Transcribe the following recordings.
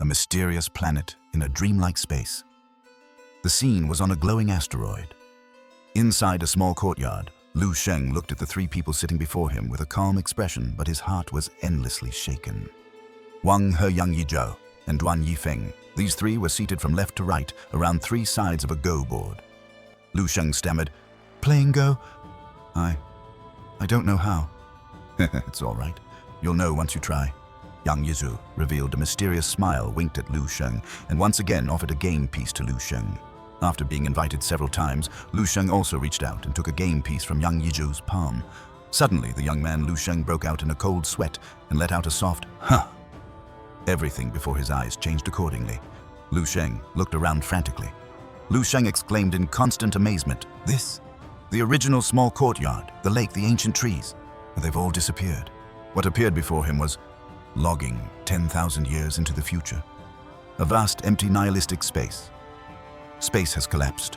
a mysterious planet in a dreamlike space. The scene was on a glowing asteroid. Inside a small courtyard, Lu Sheng looked at the three people sitting before him with a calm expression, but his heart was endlessly shaken. Wang He, Yang Yizhou, and Duan Yifeng. These three were seated from left to right around three sides of a Go board. Lu Sheng stammered, "Playing Go? I don't know how." "It's all right. You'll know once you try." Yang Yizhou revealed a mysterious smile, winked at Lu Sheng, and once again offered a game piece to Lu Sheng. After being invited several times, Lu Sheng also reached out and took a game piece from Yang Yizhou's palm. Suddenly, the young man Lu Sheng broke out in a cold sweat and let out a soft, "Huh!" Everything before his eyes changed accordingly. Lu Sheng looked around frantically. Lu Sheng exclaimed in constant amazement, "This? The original small courtyard, the lake, the ancient trees. They've all disappeared." What appeared before him was logging 10,000 years into the future. A vast, empty, nihilistic space. Space has collapsed.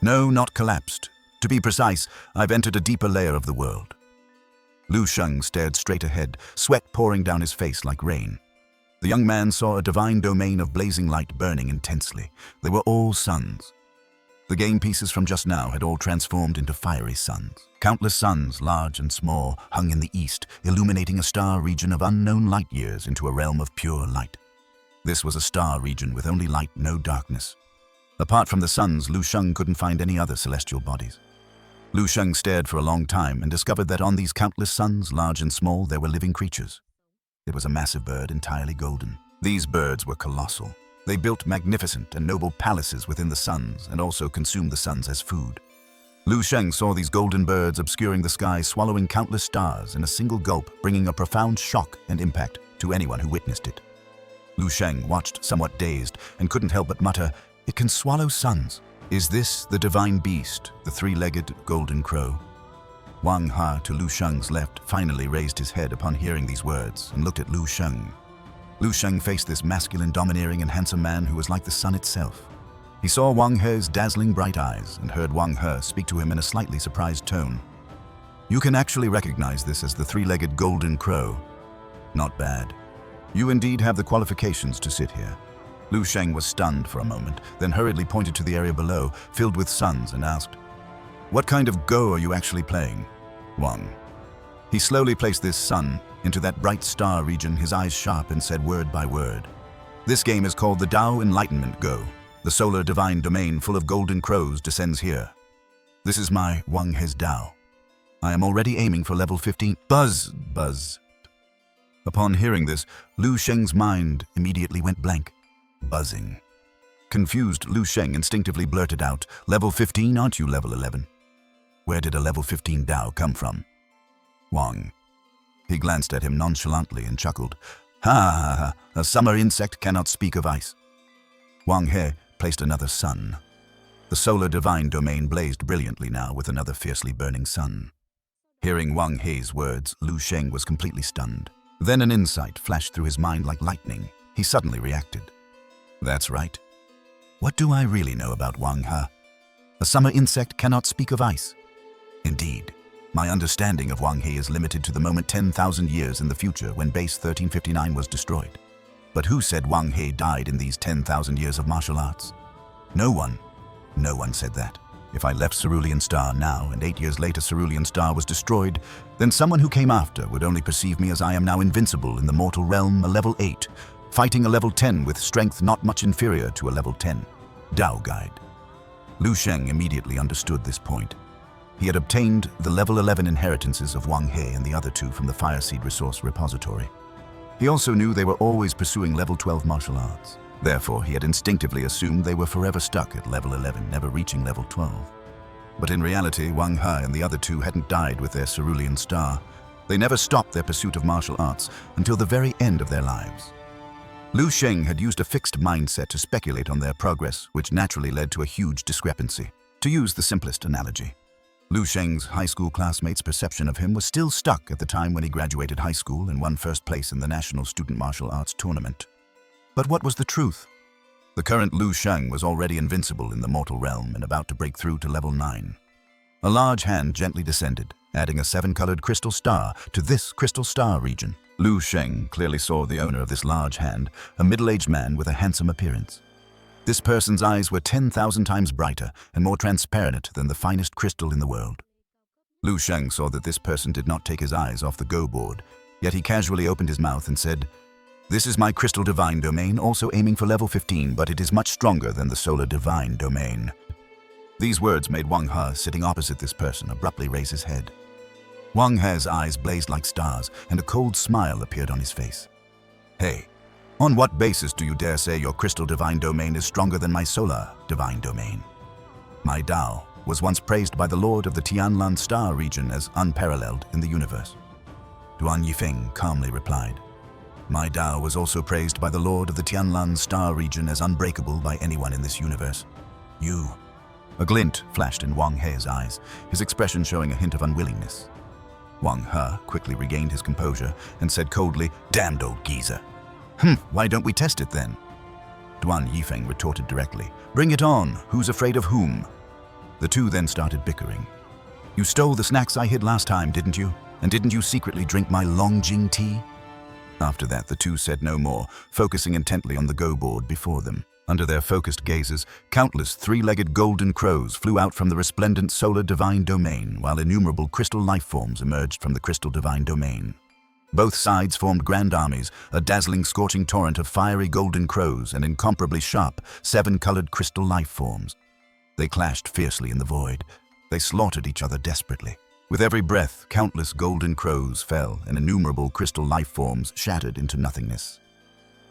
No, not collapsed. To be precise, I've entered a deeper layer of the world. Lu Sheng stared straight ahead, sweat pouring down his face like rain. The young man saw a divine domain of blazing light burning intensely. They were all suns. The game pieces from just now had all transformed into fiery suns. Countless suns, large and small, hung in the east, illuminating a star region of unknown light years into a realm of pure light. This was a star region with only light, no darkness. Apart from the suns, Lu Sheng couldn't find any other celestial bodies. Lu Sheng stared for a long time and discovered that on these countless suns, large and small, there were living creatures. It was a massive bird, entirely golden. These birds were colossal. They built magnificent and noble palaces within the suns and also consumed the suns as food. Lu Sheng saw these golden birds obscuring the sky, swallowing countless stars in a single gulp, bringing a profound shock and impact to anyone who witnessed it. Lu Sheng watched, somewhat dazed, and couldn't help but mutter, "It can swallow suns. Is this the divine beast, the three-legged golden crow?" Wang He, to Lu Sheng's left, finally raised his head upon hearing these words and looked at Lu Sheng. Lu Sheng faced this masculine, domineering, and handsome man who was like the sun itself. He saw Wang He's dazzling bright eyes and heard Wang He speak to him in a slightly surprised tone. "You can actually recognize this as the three-legged golden crow. Not bad. You indeed have the qualifications to sit here." Lu Sheng was stunned for a moment, then hurriedly pointed to the area below, filled with suns, and asked, "What kind of Go are you actually playing?" "Wang." He slowly placed this sun into that bright star region, his eyes sharp, and said word by word, "This game is called the Tao Enlightenment Go. The solar divine domain full of golden crows descends here. This is my Wang He's Tao. I am already aiming for level 15. Buzz, buzz." Upon hearing this, Lu Sheng's mind immediately went blank. Buzzing. Confused, Lu Sheng instinctively blurted out, "Level 15, aren't you level 11? Where did a level 15 Tao come from?" "Wang." He glanced at him nonchalantly and chuckled, "Ha ha ha, a summer insect cannot speak of ice." Wang He placed another sun. The solar divine domain blazed brilliantly now with another fiercely burning sun. Hearing Wang He's words, Lu Sheng was completely stunned. Then an insight flashed through his mind like lightning. He suddenly reacted. "That's right. What do I really know about Wang He? A summer insect cannot speak of ice. Indeed, my understanding of Wang He is limited to the moment 10,000 years in the future when base 1359 was destroyed. But who said Wang He died in these 10,000 years of martial arts? No one. No one said that. If I left Cerulean Star now and 8 years later Cerulean Star was destroyed, then someone who came after would only perceive me as I am now invincible in the mortal realm, a level 8, fighting a level 10 with strength not much inferior to a level 10. Tao Guide." Lu Sheng immediately understood this point. He had obtained the level 11 inheritances of Wang He and the other two from the Fireseed Resource Repository. He also knew they were always pursuing level 12 martial arts. Therefore, he had instinctively assumed they were forever stuck at level 11, never reaching level 12. But in reality, Wang He and the other two hadn't died with their Cerulean Star. They never stopped their pursuit of martial arts until the very end of their lives. Lu Sheng had used a fixed mindset to speculate on their progress, which naturally led to a huge discrepancy. To use the simplest analogy, Lu Sheng's high school classmates' perception of him was still stuck at the time when he graduated high school and won first place in the National Student Martial Arts Tournament. But what was the truth? The current Lu Sheng was already invincible in the mortal realm and about to break through to level 9. A large hand gently descended, adding a 7-colored crystal star to this crystal star region. Lu Sheng clearly saw the owner of this large hand, a middle-aged man with a handsome appearance. This person's eyes were 10,000 times brighter and more transparent than the finest crystal in the world. Lu Sheng saw that this person did not take his eyes off the Go board, yet he casually opened his mouth and said, "This is my crystal divine domain, also aiming for level 15, but it is much stronger than the solar divine domain." These words made Wang He, sitting opposite this person, abruptly raise his head. Wang He's eyes blazed like stars, and a cold smile appeared on his face. "Hey, on what basis do you dare say your crystal divine domain is stronger than my solar divine domain? My Dao was once praised by the Lord of the Tianlan star region as unparalleled in the universe." Duan Yifeng calmly replied, "My Dao was also praised by the Lord of the Tianlan star region as unbreakable by anyone in this universe. You..." A glint flashed in Wang He's eyes, his expression showing a hint of unwillingness. Wang He quickly regained his composure and said coldly, "Damned old geezer. Why don't we test it then?" Duan Yifeng retorted directly, "Bring it on, who's afraid of whom?" The two then started bickering. "You stole the snacks I hid last time, didn't you? And didn't you secretly drink my Longjing tea?" After that, the two said no more, focusing intently on the Go board before them. Under their focused gazes, countless 3-legged golden crows flew out from the resplendent solar divine domain, while innumerable crystal life forms emerged from the crystal divine domain. Both sides formed grand armies, a dazzling scorching torrent of fiery golden crows and incomparably sharp 7-colored crystal life forms. They clashed fiercely in the void. They slaughtered each other desperately. With every breath, countless golden crows fell and innumerable crystal life forms shattered into nothingness.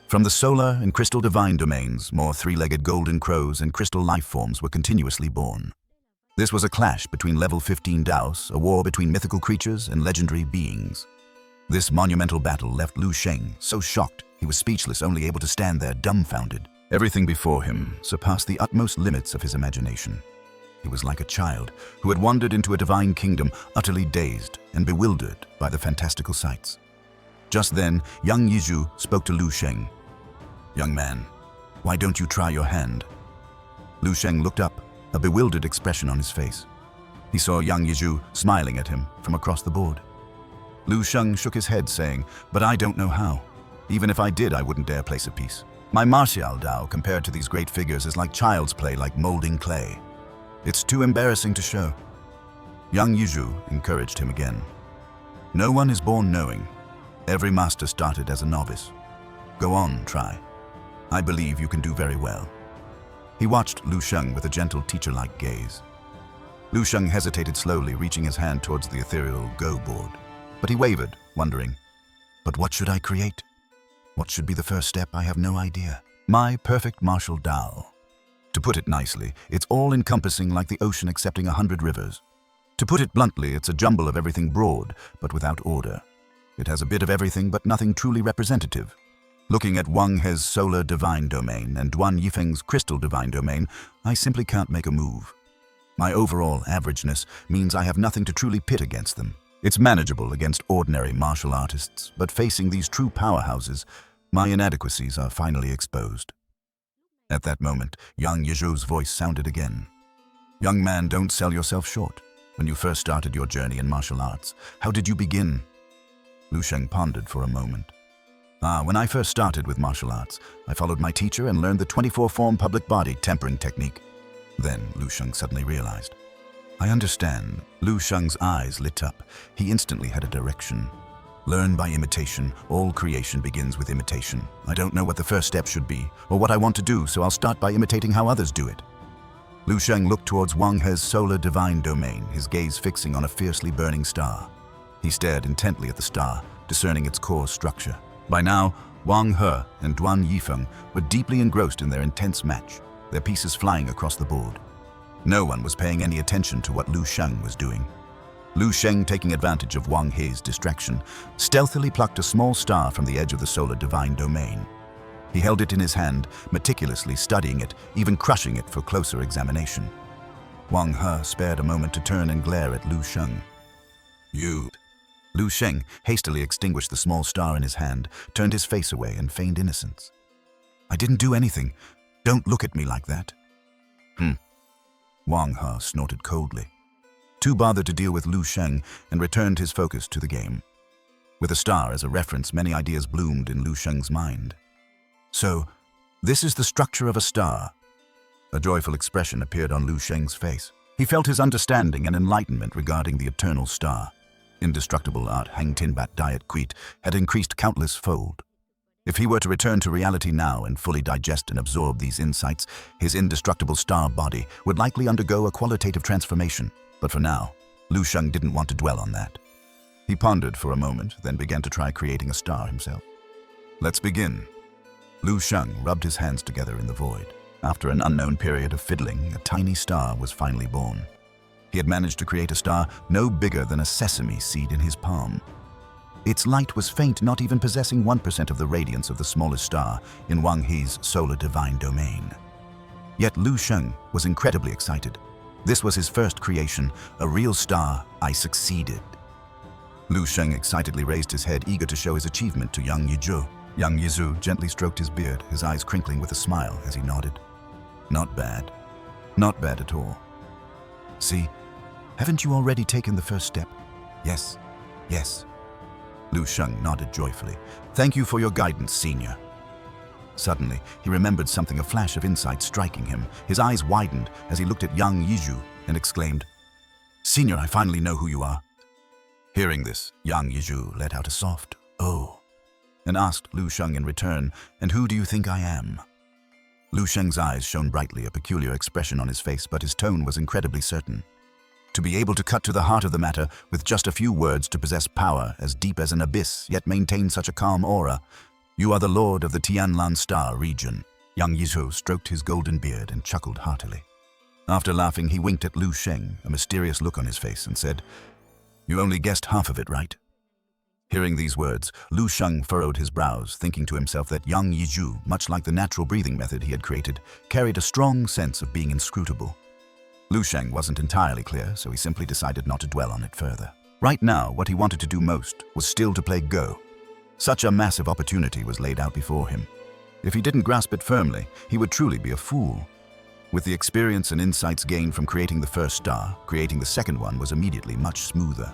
From the solar and crystal divine domains, more 3-legged golden crows and crystal life forms were continuously born. This was a clash between level 15 Daos, a war between mythical creatures and legendary beings. This monumental battle left Lu Sheng so shocked he was speechless, only able to stand there dumbfounded. Everything before him surpassed the utmost limits of his imagination. He was like a child who had wandered into a divine kingdom, utterly dazed and bewildered by the fantastical sights. Just then, young Yizhu spoke to Lu Sheng. "Young man, why don't you try your hand?" Lu Sheng looked up, a bewildered expression on his face. He saw young Yizhu smiling at him from across the board. Lu Sheng shook his head, saying, "But I don't know how. Even if I did, I wouldn't dare place a piece. My martial Dao compared to these great figures is like child's play, like molding clay. It's too embarrassing to show." Young Yizhu encouraged him again. "No one is born knowing. Every master started as a novice. Go on, try. I believe you can do very well." He watched Lu Sheng with a gentle teacher-like gaze. Lu Sheng hesitated slowly, reaching his hand towards the ethereal Go board. But he wavered, wondering, "But what should I create? What should be the first step? I have no idea. My perfect martial Dao. To put it nicely, it's all-encompassing like the ocean accepting 100 rivers. To put it bluntly, it's a jumble of everything broad, but without order. It has a bit of everything, but nothing truly representative." Looking at Wang He's solar divine domain and Duan Yifeng's crystal divine domain, I simply can't make a move. My overall averageness means I have nothing to truly pit against them. It's manageable against ordinary martial artists, but facing these true powerhouses, my inadequacies are finally exposed. At that moment, young Yizhu's voice sounded again. "Young man, don't sell yourself short. When you first started your journey in martial arts, how did you begin?" Lu Sheng pondered for a moment. When I first started with martial arts, I followed my teacher and learned the 24-form public body tempering technique." Then Lu Sheng suddenly realized. "I understand." Lu Sheng's eyes lit up. He instantly had a direction. "Learn by imitation. All creation begins with imitation. I don't know what the first step should be, or what I want to do, so I'll start by imitating how others do it." Lu Sheng looked towards Wang He's solar divine domain, his gaze fixing on a fiercely burning star. He stared intently at the star, discerning its core structure. By now, Wang He and Duan Yifeng were deeply engrossed in their intense match, their pieces flying across the board. No one was paying any attention to what Lu Sheng was doing. Lu Sheng, taking advantage of Wang He's distraction, stealthily plucked a small star from the edge of the solar divine domain. He held it in his hand, meticulously studying it, even crushing it for closer examination. Wang He spared a moment to turn and glare at Lu Sheng. "You..." Lu Sheng hastily extinguished the small star in his hand, turned his face away, and feigned innocence. "I didn't do anything. Don't look at me like that." Wang He snorted coldly. too bothered to deal with Lu Sheng, and returned his focus to the game. With a star as a reference, many ideas bloomed in Lu Sheng's mind. So, this is the structure of a star. A joyful expression appeared on Lu Sheng's face. He felt his understanding and enlightenment regarding the eternal star. Indestructible art Hang Tinbat Diet Quit had increased countless fold. If he were to return to reality now and fully digest and absorb these insights, his indestructible star body would likely undergo a qualitative transformation. But for now, Lu Sheng didn't want to dwell on that. He pondered for a moment, then began to try creating a star himself. Let's begin. Lu Sheng rubbed his hands together in the void. After an unknown period of fiddling, a tiny star was finally born. He had managed to create a star no bigger than a sesame seed in his palm. Its light was faint, not even possessing 1% of the radiance of the smallest star in Wang He's solar divine domain. Yet Lu Sheng was incredibly excited. This was his first creation, a real star. I succeeded. Lu Sheng excitedly raised his head, eager to show his achievement to Yang Yizhu. Yang Yizhu gently stroked his beard, his eyes crinkling with a smile as he nodded. Not bad. Not bad at all. See, haven't you already taken the first step? Yes, yes. Lu Sheng nodded joyfully. Thank you for your guidance, senior. Suddenly, he remembered something, a flash of insight striking him. His eyes widened as he looked at Yang Yizhu and exclaimed, Senior, I finally know who you are. Hearing this, Yang Yizhu let out a soft, "Oh," and asked Lu Sheng in return, "And who do you think I am?" Lu Sheng's eyes shone brightly, a peculiar expression on his face, but his tone was incredibly certain. To be able to cut to the heart of the matter with just a few words, to possess power as deep as an abyss, yet maintain such a calm aura. You are the lord of the Tianlan Star region. Yang Yizhu stroked his golden beard and chuckled heartily. After laughing, he winked at Lu Sheng, a mysterious look on his face, and said, You only guessed half of it, right? Hearing these words, Lu Sheng furrowed his brows, thinking to himself that Yang Yizhu, much like the natural breathing method he had created, carried a strong sense of being inscrutable. Lu Sheng wasn't entirely clear, so he simply decided not to dwell on it further. Right now, what he wanted to do most was still to play Go. Such a massive opportunity was laid out before him. If he didn't grasp it firmly, he would truly be a fool. With the experience and insights gained from creating the first star, creating the second one was immediately much smoother.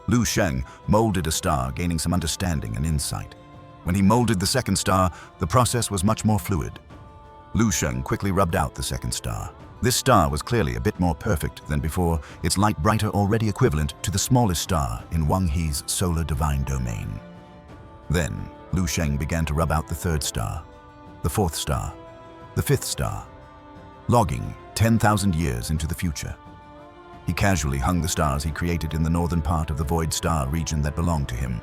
Lu Sheng molded a star, gaining some understanding and insight. When he molded the second star, the process was much more fluid. Lu Sheng quickly rubbed out the second star. This star was clearly a bit more perfect than before, its light brighter, already equivalent to the smallest star in Wang He's solar divine domain. Then, Lu Sheng began to rub out the third star, the fourth star, the fifth star, logging 10,000 years into the future. He casually hung the stars he created in the northern part of the void star region that belonged to him.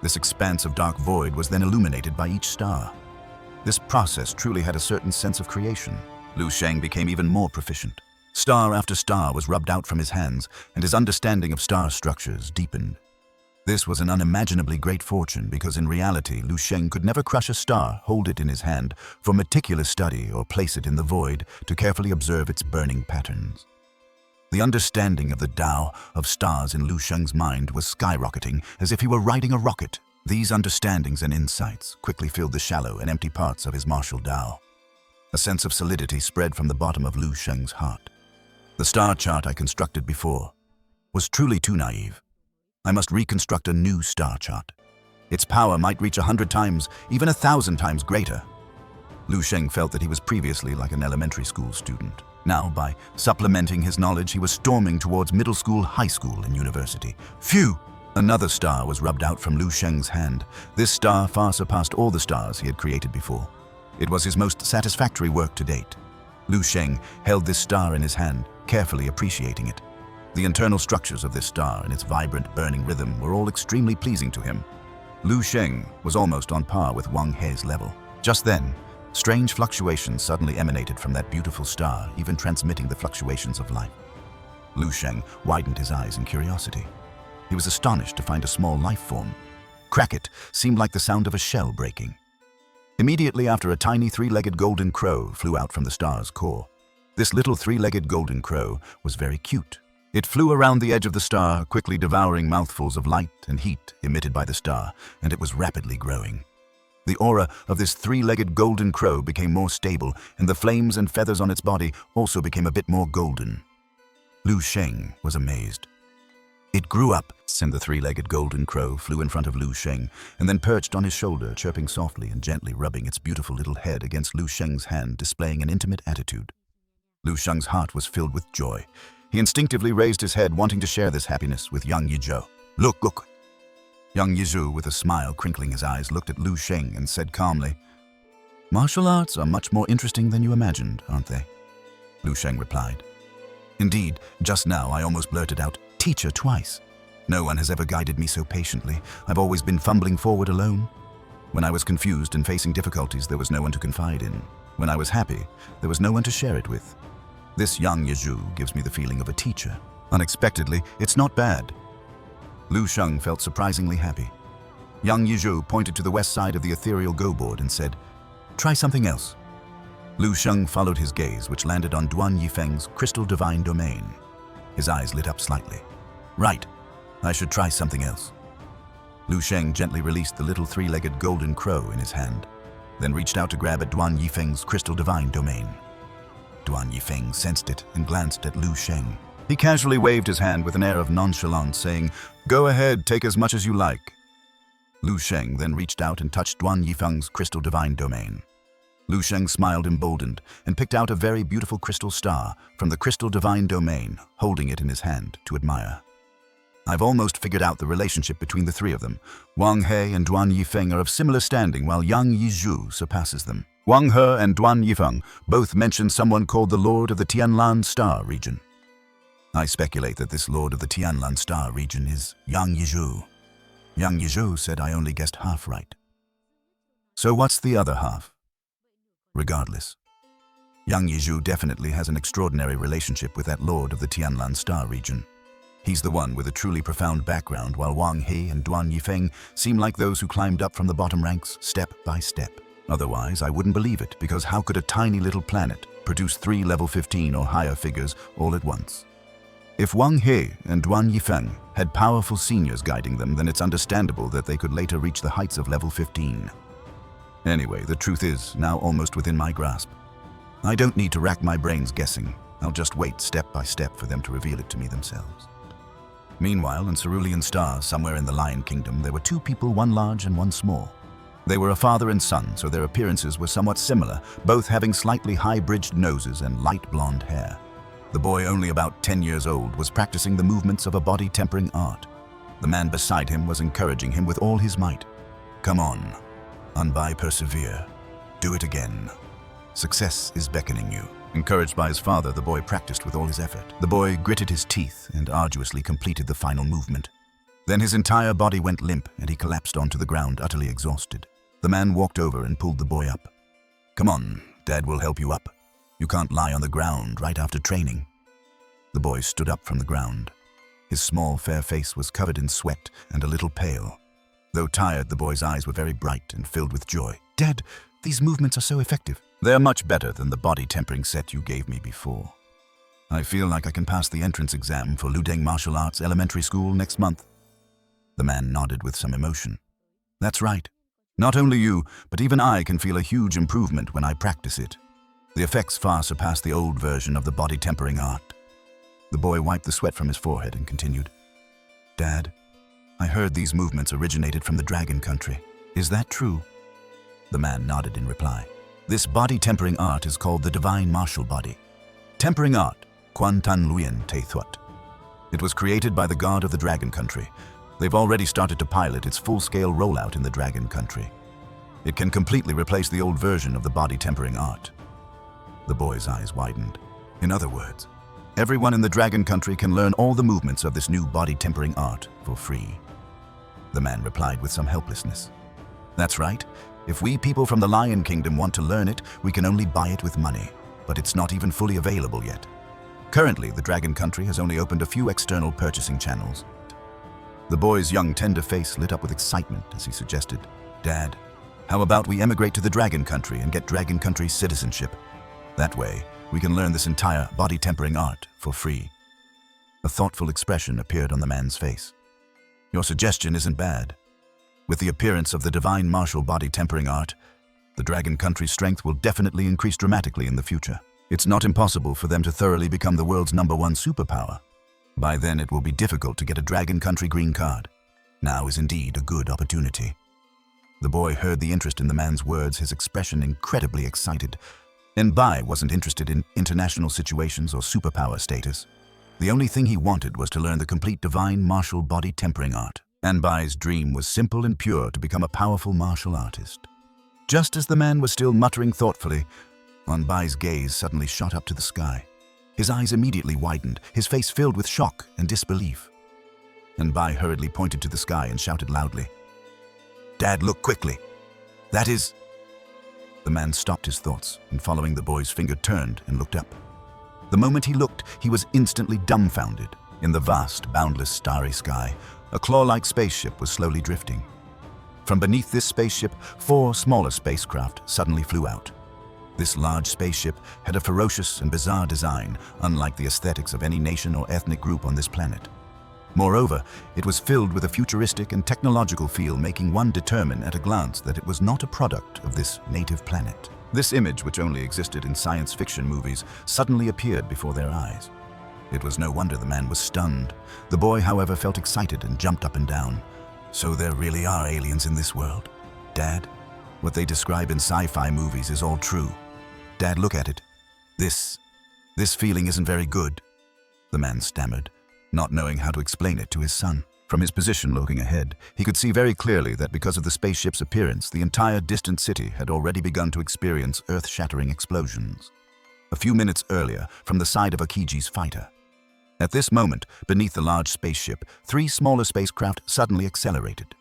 This expanse of dark void was then illuminated by each star. This process truly had a certain sense of creation. Lu Sheng became even more proficient. Star after star was rubbed out from his hands, and his understanding of star structures deepened. This was an unimaginably great fortune because in reality, Lu Sheng could never crush a star, hold it in his hand for meticulous study, or place it in the void to carefully observe its burning patterns. The understanding of the Tao of stars in Lu Sheng's mind was skyrocketing, as if he were riding a rocket. These understandings and insights quickly filled the shallow and empty parts of his martial Tao. A sense of solidity spread from the bottom of Lu Sheng's heart. The star chart I constructed before was truly too naive. I must reconstruct a new star chart. Its power might reach 100 times, even 1,000 times greater. Lu Sheng felt that he was previously like an elementary school student. Now, by supplementing his knowledge, he was storming towards middle school, high school, and university. Phew! Another star was rubbed out from Lu Sheng's hand. This star far surpassed all the stars he had created before. It was his most satisfactory work to date. Lu Sheng held this star in his hand, carefully appreciating it. The internal structures of this star and its vibrant, burning rhythm were all extremely pleasing to him. Lu Sheng was almost on par with Wang He's level. Just then, strange fluctuations suddenly emanated from that beautiful star, even transmitting the fluctuations of life. Lu Sheng widened his eyes in curiosity. He was astonished to find a small life form. Crack-it seemed like the sound of a shell breaking. Immediately after, a tiny three-legged golden crow flew out from the star's core. This little three-legged golden crow was very cute. It flew around the edge of the star, quickly devouring mouthfuls of light and heat emitted by the star, and it was rapidly growing. The aura of this three-legged golden crow became more stable, and the flames and feathers on its body also became a bit more golden. Lu Sheng was amazed. It grew up, and the three-legged golden crow flew in front of Lu Sheng and then perched on his shoulder, chirping softly and gently rubbing its beautiful little head against Lu Sheng's hand, displaying an intimate attitude. Lu Sheng's heart was filled with joy. He instinctively raised his head, wanting to share this happiness with young Yizhou. Look. Young Yizhou, with a smile crinkling his eyes, looked at Lu Sheng and said calmly, "Martial arts are much more interesting than you imagined, aren't they?" Lu Sheng replied, "Indeed, just now I almost blurted out, 'Teacher' twice. No one has ever guided me so patiently. I've always been fumbling forward alone. When I was confused and facing difficulties, there was no one to confide in. When I was happy, there was no one to share it with. This young Yizhou gives me the feeling of a teacher. Unexpectedly, it's not bad." Lu Sheng felt surprisingly happy. Young Yizhou pointed to the west side of the ethereal go-board and said, "Try something else." Lu Sheng followed his gaze, which landed on Duan Yifeng's crystal divine domain. His eyes lit up slightly. "Right, I should try something else." Lu Sheng gently released the little three-legged golden crow in his hand, then reached out to grab at Duan Yifeng's crystal divine domain. Duan Yifeng sensed it and glanced at Lu Sheng. He casually waved his hand with an air of nonchalance, saying, "Go ahead, take as much as you like." Lu Sheng then reached out and touched Duan Yifeng's crystal divine domain. Lu Sheng smiled emboldened and picked out a very beautiful crystal star from the crystal divine domain, holding it in his hand to admire. "I've almost figured out the relationship between the three of them. Wang He and Duan Yifeng are of similar standing, while young Yizhou surpasses them. Wang He and Duan Yifeng both mention someone called the Lord of the Tianlan Star region. I speculate that this Lord of the Tianlan Star region is young Yizhou." Young Yizhou said, "I only guessed half right." "So what's the other half?" "Regardless, young Yizhou definitely has an extraordinary relationship with that Lord of the Tianlan Star region. He's the one with a truly profound background, while Wang He and Duan Yifeng seem like those who climbed up from the bottom ranks step by step. Otherwise, I wouldn't believe it, because how could a tiny little planet produce 3 level 15 or higher figures all at once? If Wang He and Duan Yifeng had powerful seniors guiding them, then it's understandable that they could later reach the heights of level 15. Anyway, the truth is now almost within my grasp. I don't need to rack my brains guessing. I'll just wait step by step for them to reveal it to me themselves." Meanwhile, in Cerulean Star, somewhere in the Lion Kingdom, there were 2 people, one large and one small. They were a father and son, so their appearances were somewhat similar, both having slightly high-bridged noses and light blonde hair. The boy, only about 10 years old, was practicing the movements of a body-tempering art. The man beside him was encouraging him with all his might. "Come on, Anbai, persevere. Do it again. Success is beckoning you." Encouraged by his father, the boy practiced with all his effort. The boy gritted his teeth and arduously completed the final movement. Then his entire body went limp and he collapsed onto the ground, utterly exhausted. The man walked over and pulled the boy up. "Come on, Dad will help you up. You can't lie on the ground right after training." The boy stood up from the ground. His small, fair face was covered in sweat and a little pale. Though tired, the boy's eyes were very bright and filled with joy. "Dad, these movements are so effective." "They're much better than the body-tempering set you gave me before. I feel like I can pass the entrance exam for Ludeng Martial Arts Elementary School next month." The man nodded with some emotion. "That's right. Not only you, but even I can feel a huge improvement when I practice it. The effects far surpass the old version of the body-tempering art." The boy wiped the sweat from his forehead and continued, "Dad, I heard these movements originated from the Dragon Country. Is that true?" The man nodded in reply. "This body-tempering art is called the Divine Martial Body. Tempering art, Quan Tan Luyen Te Thuat. It was created by the god of the Dragon Country. They've already started to pilot its full-scale rollout in the Dragon Country. It can completely replace the old version of the body-tempering art." The boy's eyes widened. "In other words, everyone in the Dragon Country can learn all the movements of this new body-tempering art for free." The man replied with some helplessness. "That's right. If we people from the Lion Kingdom want to learn it, we can only buy it with money, but it's not even fully available yet. Currently, the Dragon Country has only opened a few external purchasing channels." The boy's young, tender face lit up with excitement as he suggested, "Dad, how about we emigrate to the Dragon Country and get Dragon Country citizenship? That way, we can learn this entire body-tempering art for free." A thoughtful expression appeared on the man's face. "Your suggestion isn't bad. With the appearance of the divine martial body-tempering art, the Dragon Country's strength will definitely increase dramatically in the future. It's not impossible for them to thoroughly become the world's #1 superpower. By then, it will be difficult to get a Dragon Country green card. Now is indeed a good opportunity. The boy heard the interest in the man's words, his expression incredibly excited. Bai wasn't interested in international situations or superpower status. The only thing he wanted was to learn the complete divine martial body tempering art. Bai's dream was simple and pure, to become a powerful martial artist. Just as the man was still muttering thoughtfully, Bai's gaze suddenly shot up to the sky. His eyes immediately widened, his face filled with shock and disbelief. Bai hurriedly pointed to the sky and shouted loudly, "Dad, look quickly! That is—" The man stopped his thoughts and, following the boy's finger, turned and looked up. The moment he looked, he was instantly dumbfounded. In the vast, boundless, starry sky, a claw-like spaceship was slowly drifting. From beneath this spaceship, 4 smaller spacecraft suddenly flew out. This large spaceship had a ferocious and bizarre design, unlike the aesthetics of any nation or ethnic group on this planet. Moreover, it was filled with a futuristic and technological feel, making one determine at a glance that it was not a product of this native planet. This image, which only existed in science fiction movies, suddenly appeared before their eyes. It was no wonder the man was stunned. The boy, however, felt excited and jumped up and down. So there really are aliens in this world? Dad, what they describe in sci-fi movies is all true. Dad, look at it. This feeling isn't very good, the man stammered, not knowing how to explain it to his son. From his position looking ahead, he could see very clearly that because of the spaceship's appearance, the entire distant city had already begun to experience earth-shattering explosions. A few minutes earlier, from the side of Akiji's fighter. At this moment, beneath the large spaceship, 3 smaller spacecraft suddenly accelerated.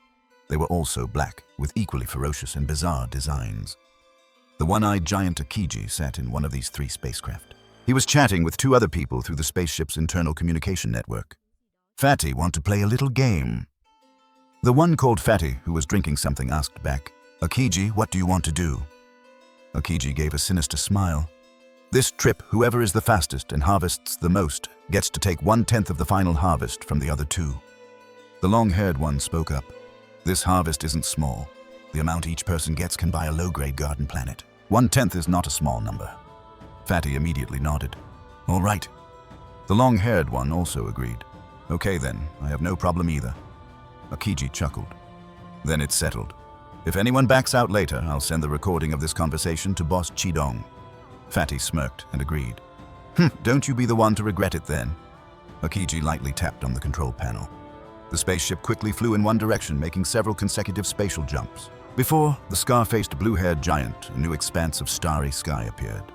They were also black, with equally ferocious and bizarre designs. The one-eyed giant Akiji sat in one of these 3 spacecraft. He was chatting with 2 other people through the spaceship's internal communication network. "Fatty, want to play a little game?" The one called Fatty, who was drinking something, asked back, "Akiji, what do you want to do?" Akiji gave a sinister smile. "This trip, whoever is the fastest and harvests the most gets to take 1/10 of the final harvest from the other 2. The long-haired one spoke up. "This harvest isn't small. The amount each person gets can buy a low-grade garden planet. 1/10 is not a small number." Fatty immediately nodded. "All right." The long-haired one also agreed. "Okay then, I have no problem either." Akiji chuckled. "Then it's settled. If anyone backs out later, I'll send the recording of this conversation to Boss Chidong." Fatty smirked and agreed. Don't you be the one to regret it then." Akiji lightly tapped on the control panel. The spaceship quickly flew in one direction, making several consecutive spatial jumps. Before the scar-faced blue-haired giant, a new expanse of starry sky appeared.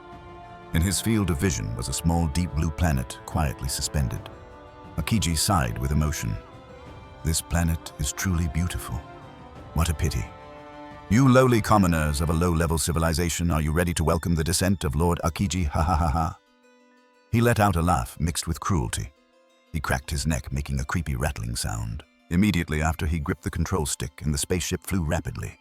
In his field of vision was a small, deep blue planet quietly suspended. Akiji sighed with emotion. "This planet is truly beautiful. What a pity. You lowly commoners of a low-level civilization, are you ready to welcome the descent of Lord Akiji? Ha ha ha ha." He let out a laugh mixed with cruelty. He cracked his neck, making a creepy rattling sound. Immediately after, he gripped the control stick and the spaceship flew rapidly.